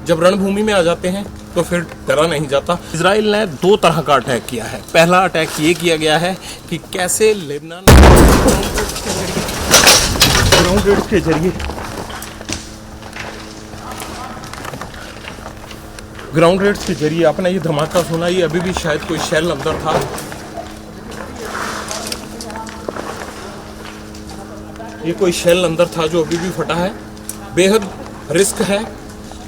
Speaker 2: जब रणभूमि में आ जाते हैं तो फिर डरा नहीं जाता। इजराइल ने दो तरह का अटैक किया है। पहला अटैक ये किया गया है कि कैसे लेबनान ग्राउंड रेड्स के जरिए आपने ये धमाका सुना, ये अभी भी शायद कोई शेल अंदर था। ये कोई शेल अंदर था जो अभी भी फटा है। बेहद रिस्क है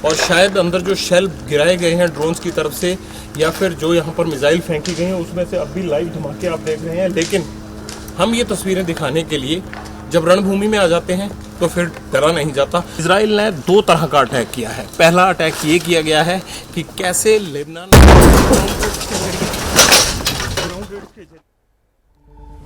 Speaker 2: और शायद अंदर जो शेल गिराए गए हैं ड्रोन्स की तरफ से या फिर जो यहाँ पर मिसाइल फेंकी गई हैं उसमें से अब भी लाइव धमाके आप देख रहे हैं। लेकिन हम ये तस्वीरें दिखाने के लिए जब रणभूमि में आ जाते हैं तो फिर डरा नहीं जाता। इजराइल ने दो तरह का अटैक किया है। पहला अटैक ये किया गया है कि कैसे लेबनान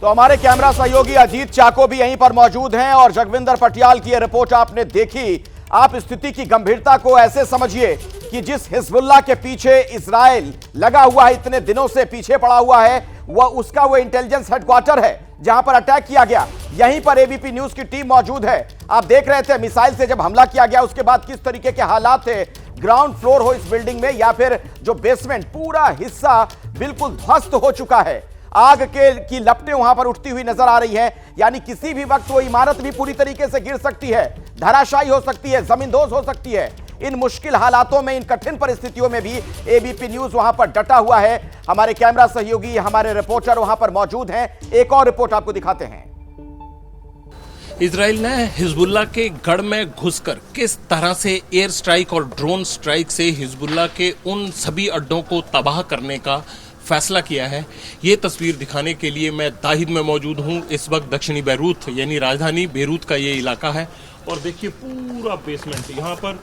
Speaker 1: तो हमारे कैमरा सहयोगी अजीत चाको भी यहीं पर मौजूद हैं और जगविंदर पटियाल की यह रिपोर्ट आपने देखी। आप स्थिति की गंभीरता को ऐसे समझिए कि जिस हिजबुल्लाह के पीछे इजराइल लगा हुआ है, इतने दिनों से पीछे पड़ा हुआ है, वो इंटेलिजेंस हेडक्वार्टर है जहां पर अटैक किया गया। यहीं पर एबीपी न्यूज की टीम मौजूद है। आप देख रहे थे मिसाइल से जब हमला किया गया उसके बाद किस तरीके के हालात थे। ग्राउंड फ्लोर हो इस बिल्डिंग में या फिर जो बेसमेंट, पूरा हिस्सा बिल्कुल ध्वस्त हो चुका है। आग की लपटें वहां पर उठती हुई नजर आ रही हैं। यानी किसी भी वक्त वो इमारत भी पूरी तरीके से गिर सकती है, धराशायी हो सकती है, जमींदोज हो सकती है। इन मुश्किल हालातों में, इन कठिन परिस्थितियों में भी एबीपी न्यूज वहां पर डटा हुआ है। हमारे कैमरा सहयोगी, हमारे रिपोर्टर वहां पर मौजूद हैं। एक और रिपोर्ट आपको दिखाते हैं।
Speaker 2: इजराइल ने हिजबुल्लाह के गढ़ में घुसकर किस तरह से एयर स्ट्राइक और ड्रोन स्ट्राइक से हिजबुल्लाह के उन सभी अड्डों को तबाह करने का फैसला किया है, ये तस्वीर दिखाने के लिए मैं दाहिद में मौजूद हूँ। इस वक्त दक्षिणी बैरूत यानी राजधानी बेरूत का ये इलाका है और देखिए पूरा बेसमेंट। यहाँ पर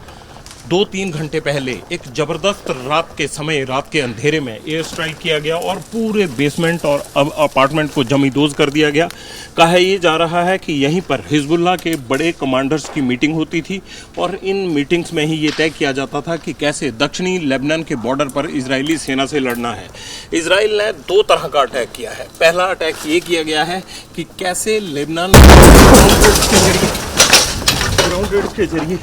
Speaker 2: 2-3 घंटे पहले एक जबरदस्त रात के समय, रात के अंधेरे में एयर स्ट्राइक किया गया और पूरे बेसमेंट और अपार्टमेंट को जमींदोज कर दिया गया। कहा यह जा रहा है कि यहीं पर हिजबुल्लाह के बड़े कमांडर्स की मीटिंग होती थी और इन मीटिंग्स में ही ये तय किया जाता था कि कैसे दक्षिणी लेबनान के बॉर्डर पर इजरायली सेना से लड़ना है। इजराइल ने दो तरह का अटैक किया है। पहला अटैक ये किया गया है कि कैसे लेबनान ग्राउंड रेड्स के जरिए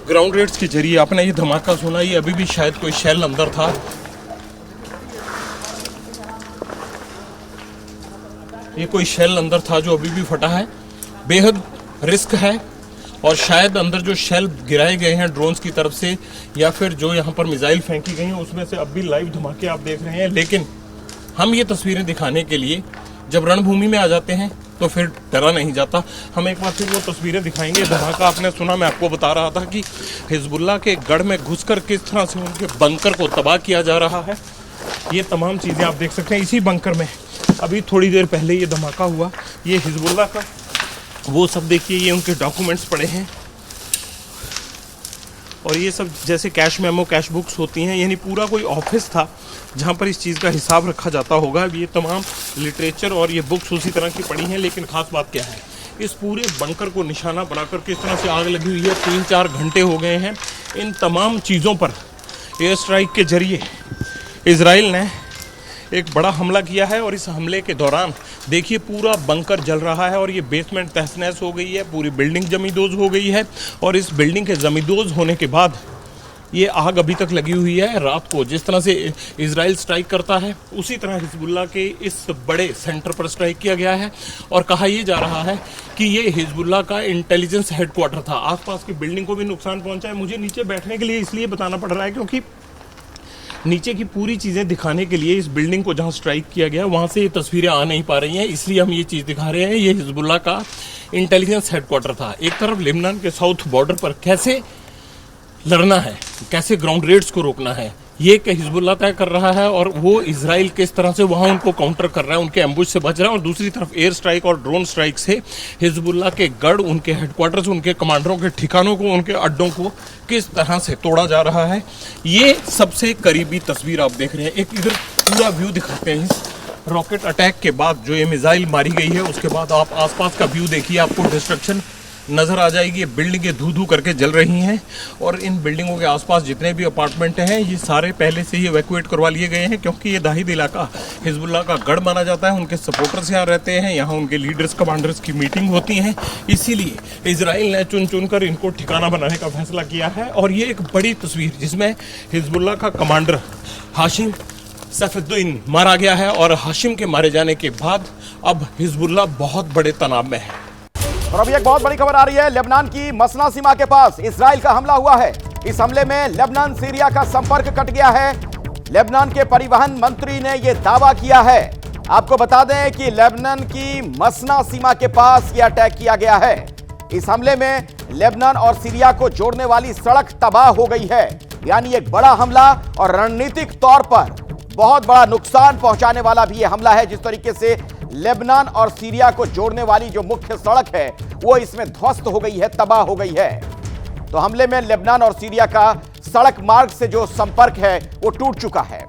Speaker 2: ग्राउंड रेड्स के जरिए आपने ये धमाका सुना, ये अभी भी शायद कोई शेल अंदर था। ये कोई शेल अंदर था जो अभी भी फटा है। बेहद रिस्क है और शायद अंदर जो शेल गिराए गए हैं ड्रोन्स की तरफ से या फिर जो यहाँ पर मिसाइल फेंकी गई हैं उसमें से अब भी लाइव धमाके आप देख रहे हैं। लेकिन हम ये तस्वीरें दिखाने के लिए जब रणभूमि में आ जाते हैं तो फिर डरा नहीं जाता। हम एक बार फिर वो तस्वीरें दिखाएंगे। धमाका आपने सुना, मैं आपको बता रहा था कि हिजबुल्लाह के गढ़ में घुसकर किस तरह से उनके बंकर को तबाह किया जा रहा है। ये तमाम चीज़ें आप देख सकते हैं। इसी बंकर में अभी थोड़ी देर पहले ये धमाका हुआ। ये हिजबुल्लाह का वो सब देखिए, ये उनके डॉक्यूमेंट्स पड़े हैं और ये सब जैसे कैश मेमो, कैश बुक्स होती हैं, यानी पूरा कोई ऑफिस था जहाँ पर इस चीज़ का हिसाब रखा जाता होगा। ये तमाम लिटरेचर और ये बुक्स उसी तरह की पड़ी हैं। लेकिन ख़ास बात क्या है, इस पूरे बंकर को निशाना बनाकर किस तरह से आग लगी हुई है। 3-4 घंटे हो गए हैं। इन तमाम चीज़ों पर एयर स्ट्राइक के जरिए इजराइल ने एक बड़ा हमला किया है और इस हमले के दौरान देखिए पूरा बंकर जल रहा है और ये बेसमेंट तहस नहस हो गई है, पूरी बिल्डिंग जमींदोज हो गई है। और इस बिल्डिंग के जमींदोज होने के बाद ये आग अभी तक लगी हुई है। रात को जिस तरह से इजराइल स्ट्राइक करता है उसी तरह हिजबुल्लाह के इस बड़े सेंटर पर स्ट्राइक किया गया है और कहा यह जा रहा है कि ये हिजबुल्लाह का इंटेलिजेंस हेडक्वार्टर था। आसपास की बिल्डिंग को भी नुकसान पहुंचा है। मुझे नीचे बैठने के लिए इसलिए बताना पड़ रहा है क्योंकि नीचे की पूरी चीज़ें दिखाने के लिए इस बिल्डिंग को जहां स्ट्राइक किया गया वहां से ये तस्वीरें आ नहीं पा रही हैं, इसलिए हम ये चीज़ दिखा रहे हैं। ये हिजबुल्लाह का इंटेलिजेंस हेडक्वार्टर था। एक तरफ लेबनान के साउथ बॉर्डर पर कैसे लड़ना है, कैसे ग्राउंड रेड्स को रोकना है, ये हिजबुल्लाह तय कर रहा है और वो इजराइल किस तरह से वहाँ उनको काउंटर कर रहा है, उनके एम्बुश से बच रहा है। और दूसरी तरफ एयर स्ट्राइक और ड्रोन स्ट्राइक से हिजबुल्लाह के गढ़, उनके हेडक्वार्टर्स, उनके कमांडरों के ठिकानों को, उनके अड्डों को किस तरह से तोड़ा जा रहा है। ये सबसे करीबी तस्वीर आप देख रहे हैं। एक इधर पूरा व्यू दिखाते हैं इस रॉकेट अटैक के बाद जो ये मिसाइल मारी गई है उसके बाद आप आसपास का व्यू देखिए, आपको डिस्ट्रक्शन नज़र आ जाएगी। ये बिल्डिंगें धू धू करके जल रही हैं और इन बिल्डिंगों के आसपास जितने भी अपार्टमेंट हैं ये सारे पहले से ही इवैक्यूएट करवा लिए गए हैं, क्योंकि ये दाहिद इलाका हिजबुल्लाह का गढ़ माना जाता है। उनके सपोर्टर्स यहाँ रहते हैं, यहाँ उनके लीडर्स कमांडर्स की मीटिंग होती हैं, इसीलिए इजराइल ने चुन चुन कर इनको ठिकाना बनाने का फैसला किया है। और ये एक बड़ी तस्वीर जिसमें हिजबुल्लाह का कमांडर हाशिम सैफुद्दीन मारा गया है और हाशिम के मारे जाने के बाद अब हिजबुल्लाह बहुत बड़े तनाव में है।
Speaker 1: और अभी एक बहुत बड़ी खबर आ रही है। लेबनान की मसना सीमा के पास इजराइल का हमला हुआ है। इस हमले में लेबनान सीरिया का संपर्क कट गया है। लेबनान के परिवहन मंत्री ने यह दावा किया है। आपको बता दें कि लेबनान की मसना सीमा के पास यह अटैक किया गया है। इस हमले में लेबनान और सीरिया को जोड़ने वाली सड़क तबाह हो गई है। यानी एक बड़ा हमला और रणनीतिक तौर पर बहुत बड़ा नुकसान पहुंचाने वाला भी यह हमला है। जिस तरीके से लेबनान और सीरिया को जोड़ने वाली जो मुख्य सड़क है वो इसमें ध्वस्त हो गई है, तबाह हो गई है। तो हमले में लेबनान और सीरिया का सड़क मार्ग से जो संपर्क है वो टूट चुका है।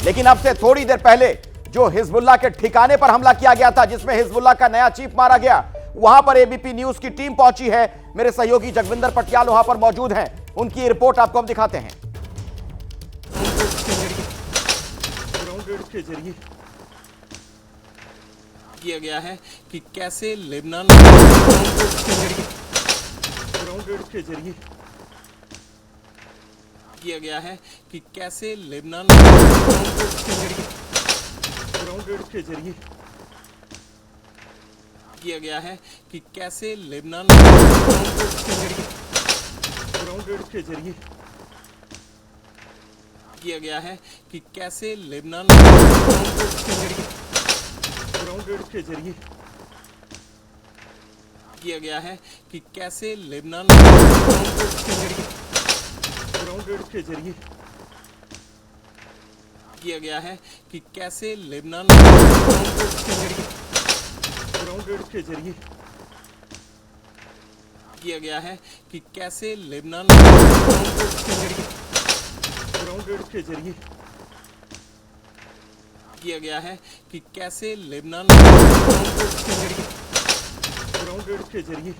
Speaker 1: लेकिन अब से थोड़ी देर पहले जो हिजबुल्लाह के ठिकाने पर हमला किया गया था, जिसमें हिजबुल्लाह का नया चीफ मारा गया, वहां पर एबीपी न्यूज की टीम पहुंची है। मेरे सहयोगी जगविंदर पटियाल वहां पर मौजूद हैं। उनकी रिपोर्ट आपको हम दिखाते हैं।
Speaker 2: के जरिए किया गया है कि कैसे लेबनान के जरिए किया गया है कि कैसे लेबनान के जरिए किया गया है कि कैसे लेबनान के जरिए किया गया है कि कैसे लेबनान के जरिए किया गया है कि कैसे लेबनान के जरिए किया गया है कि कैसे लेबनान के जरिए किया गया है कि कैसे लेबनान के जरिए किया गया है कि कैसे लेबनान के जरिए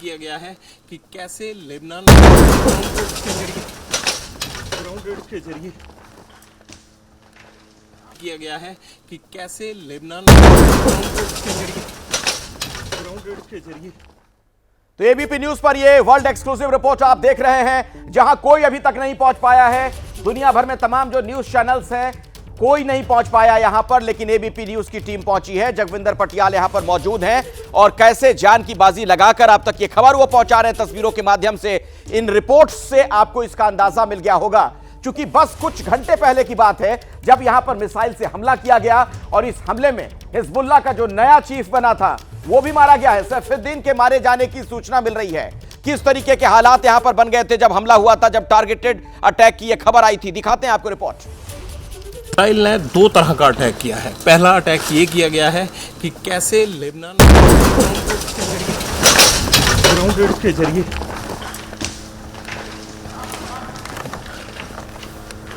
Speaker 2: किया गया है कि कैसे लेबनान के जरिए किया गया है कि कैसे लेबनान के जरिए।
Speaker 1: तो एबीपी न्यूज पर यह वर्ल्ड एक्सक्लूसिव रिपोर्ट आप देख रहे हैं, जहां कोई अभी तक नहीं पहुंच पाया है। दुनिया भर में तमाम जो न्यूज चैनल्स हैं कोई नहीं पहुंच पाया यहां पर, लेकिन एबीपी न्यूज की टीम पहुंची है। जगविंदर पटियाल यहां पर मौजूद हैं और कैसे जान की बाजी लगाकर आप तक ये खबर वो पहुंचा रहे हैं तस्वीरों के माध्यम से। इन रिपोर्ट्स से आपको इसका अंदाजा मिल गया होगा, क्योंकि बस कुछ घंटे पहले की बात है जब यहां पर मिसाइल से हमला किया गया और इस हमले में हिजबुल्लाह का जो नया चीफ बना था वो भी मारा गया है। सैफुद्दीन के मारे जाने की सूचना मिल रही है। किस तरीके के हालात यहां पर बन गए थे जब हमला हुआ था, जब टारगेटेड अटैक की यह खबर आई थी, दिखाते हैं आपको रिपोर्ट।
Speaker 2: इजराइल ने दो तरह का अटैक किया है। पहला अटैक ये किया गया है कि कैसे लेबनान के जरिए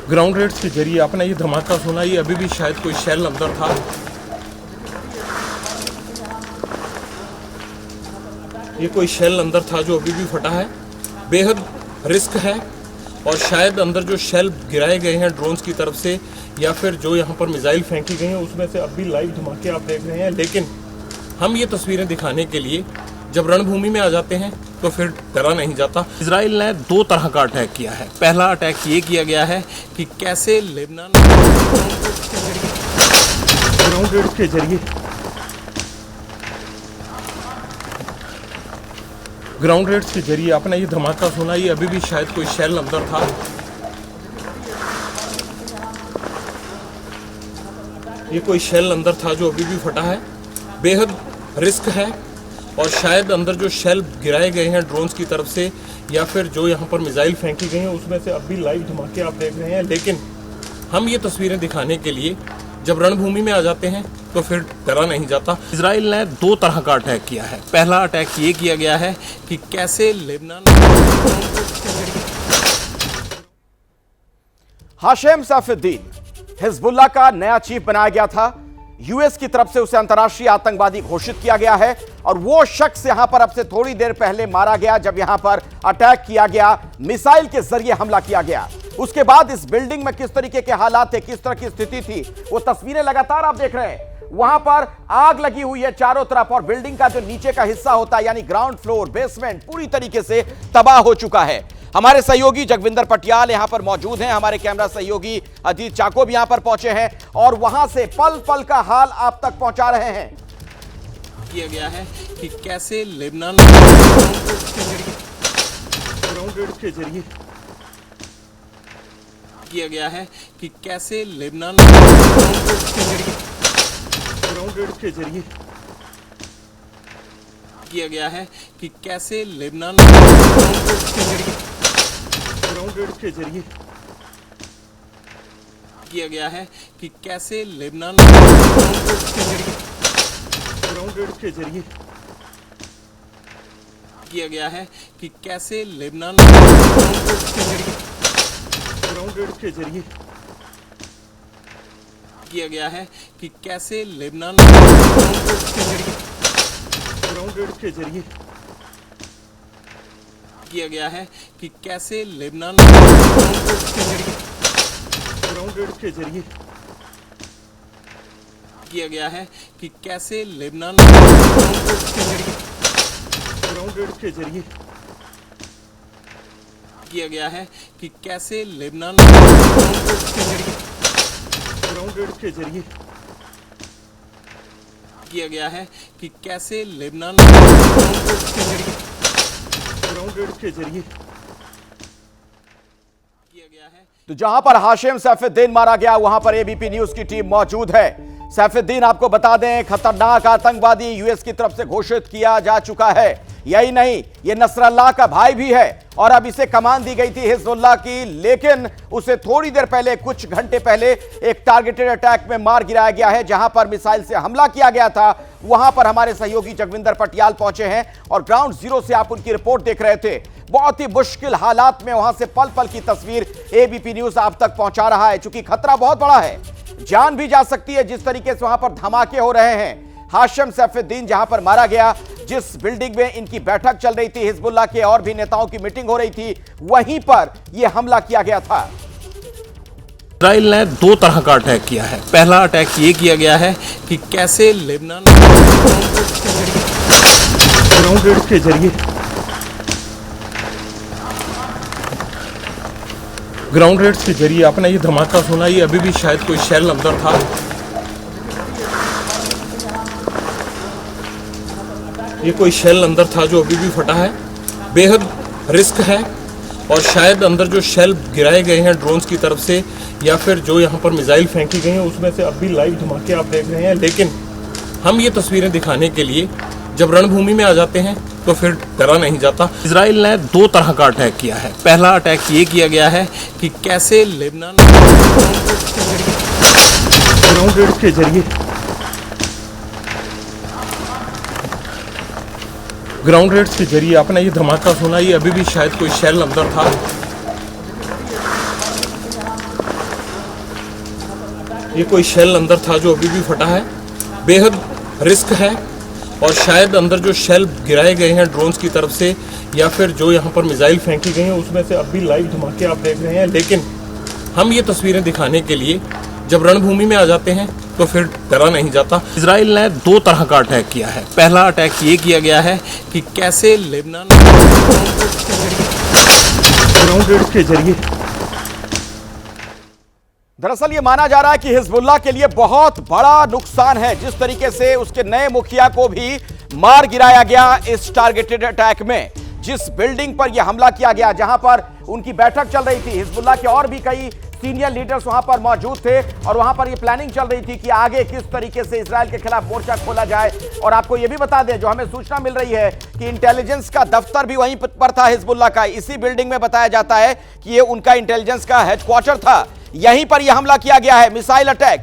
Speaker 2: ग्राउंड रेड्स के जरिए आपने ये धमाका सुना, ये अभी भी शायद कोई शेल अंदर था। ये कोई शेल अंदर था जो अभी भी फटा है। बेहद रिस्क है और शायद अंदर जो शेल गिराए गए हैं ड्रोन्स की तरफ से या फिर जो यहाँ पर मिसाइल फेंकी गई हैं उसमें से अब भी लाइव धमाके आप देख रहे हैं। लेकिन हम ये तस्वीरें दिखाने के लिए जब रणभूमि में आ जाते हैं तो फिर डरा नहीं जाता। इजराइल ने दो तरह का अटैक किया है। पहला अटैक ये किया गया है कि कैसे लेबनान के जरिए ग्राउंड रेड्स के जरिए आपने ये धमाका सुना, ये अभी भी शायद कोई शेल अंदर था। ये कोई शेल अंदर था जो अभी भी फटा है। बेहद रिस्क है और शायद अंदर जो शेल गिराए गए हैं ड्रोन्स की तरफ से या फिर जो यहाँ पर मिसाइल फेंकी गई हैं उसमें से अब भी लाइव धमाके आप देख रहे हैं। लेकिन हम ये तस्वीरें दिखाने के लिए जब रणभूमि में आ जाते हैं तो फिर डरा नहीं जाता। इजराइल ने दो तरह का अटैक किया है। पहला अटैक ये किया गया है कि कैसे लेबनान
Speaker 1: हाशिम सैफुद्दीन हिजबुल्लाह का नया चीफ बनाया गया था। यूएस की तरफ से उसे अंतर्राष्ट्रीय आतंकवादी घोषित किया गया है और वो शख्स यहां पर अब से थोड़ी देर पहले मारा गया जब यहां पर अटैक किया गया, मिसाइल के जरिए हमला किया गया। उसके बाद इस बिल्डिंग में किस तरीके के हालात थे, किस तरह की स्थिति थी, वो तस्वीरें लगातार आप देख रहे हैं। वहां पर आग लगी हुई है चारों तरफ और बिल्डिंग का जो नीचे का हिस्सा होता है यानी ग्राउंड फ्लोर, बेसमेंट पूरी तरीके से तबाह हो चुका है। हमारे सहयोगी जगविंदर पटियाल यहां पर मौजूद हैं, हमारे कैमरा सहयोगी अजीत चाको भी यहां पर पहुंचे हैं और वहां से पल पल का हाल आप तक पहुंचा रहे हैं।
Speaker 2: किया गया है कि कैसे लेबनान ग्राउंड रेड के जरिए किया गया है कि कैसे लेबनान ग्राउंड रेड के जरिए किया गया है कि कैसे लेबनान ग्राउंड रेड के जरिए किया गया है कि कैसे लेबनान ग्राउंड रेड के जरिए किया गया है कि कैसे लेबनान ग्राउंड रेड के जरिए किया गया है कि कैसे लेबनान ग्राउंड रेड के जरिए किया गया है कि कैसे लेबनान ग्राउंड रेड के जरिए किया गया है कि कैसे लेबनान ग्राउंड रेड के जरिए किया गया है कि कैसे लेबनान ग्राउंड रेड के जरिए किया गया है कि कैसे लेबनान ग्राउंड रेड के जरिए किया गया है।
Speaker 1: तो जहां पर हाशिम सैफुद्दीन मारा गया वहां पर एबीपी न्यूज की टीम मौजूद है। सैफुद्दीन आपको बता दें खतरनाक आतंकवादी यूएस की तरफ से घोषित किया जा चुका है। यही नहीं, ये नसरल्लाह का भाई भी है और अब इसे कमान दी गई थी हिजबुल्लाह की, लेकिन उसे थोड़ी देर पहले, कुछ घंटे पहले एक टारगेटेड अटैक में मार गिराया गया है। जहां पर मिसाइल से हमला किया गया था वहां पर हमारे सहयोगी जगविंदर पटियाल पहुंचे हैं और ग्राउंड जीरो से आप उनकी रिपोर्ट देख रहे थे। बहुत ही मुश्किल हालात में वहां से पल पल की तस्वीर एबीपी न्यूज आप तक पहुंचा रहा है, क्योंकि खतरा बहुत बड़ा है, जान भी जा सकती है जिस तरीके से वहां पर धमाके हो रहे हैं। हाशिम सैफुद्दीन जहां पर मारा गया, जिस बिल्डिंग में इनकी बैठक चल रही थी, हिजबुल्लाह के और भी नेताओं की मीटिंग हो रही थी, वहीं पर यह हमला किया गया था।
Speaker 2: इजराइल ने दो तरह का अटैक किया है। पहला अटैक ये किया गया है कि कैसे लेबनान ग्राउंड रेड के जरिए ग्राउंड रेड के जरिए आपने ये धमाका सुना, ये अभी भी शायद कोई शेल अंदर था। ये कोई शेल अंदर था जो अभी भी फटा है। बेहद रिस्क है और शायद अंदर जो शेल गिराए गए हैं ड्रोन्स की तरफ से या फिर जो यहाँ पर मिसाइल फेंकी गई हैं उसमें से अब भी लाइव धमाके आप देख रहे हैं। लेकिन हम ये तस्वीरें दिखाने के लिए जब रणभूमि में आ जाते हैं तो फिर डरा नहीं जाता। इजराइल ने दो तरह का अटैक किया है। पहला अटैक ये किया गया है कि कैसे लेबनान ग्राउंड रेड के जरिए ग्राउंड रेड के जरिए आपने ये धमाका सुना, ये अभी भी शायद कोई शेल अंदर था। ये कोई शेल अंदर था जो अभी भी फटा है। बेहद रिस्क है और शायद अंदर जो शेल गिराए गए हैं ड्रोन्स की तरफ से या फिर जो यहाँ पर मिसाइल फेंकी गई हैं उसमें से अब भी लाइव धमाके आप देख रहे हैं। लेकिन हम ये तस्वीरें दिखाने के लिए जब रणभूमि में आ जाते हैं तो फिर डरा नहीं जाता। इजराइल ने दो तरह का अटैक किया है। पहला अटैक ये किया गया है कि कैसे लेबनान ग्राउंड रेड के जरिए
Speaker 1: दरअसल ये माना जा रहा है कि हिजबुल्लाह के लिए बहुत बड़ा नुकसान है जिस तरीके से उसके नए मुखिया को भी मार गिराया गया इस टारगेटेड अटैक में। जिस बिल्डिंग पर यह हमला किया गया, जहां पर उनकी बैठक चल रही थी, हिजबुल्लाह के और भी कई सीनियर लीडर्स वहां पर मौजूद थे और वहां पर यह प्लानिंग चल रही थी कि आगे किस तरीके से इजराइल के खिलाफ मोर्चा खोला जाए। और आपको यह भी बता दें, जो हमें सूचना मिल रही है कि इंटेलिजेंस का दफ्तर भी वहीं पर था हिजबुल्लाह का, इसी बिल्डिंग में बताया जाता है कि यह उनका इंटेलिजेंस का हेडक्वार्टर था। यहीं पर यह हमला किया गया है, मिसाइल अटैक।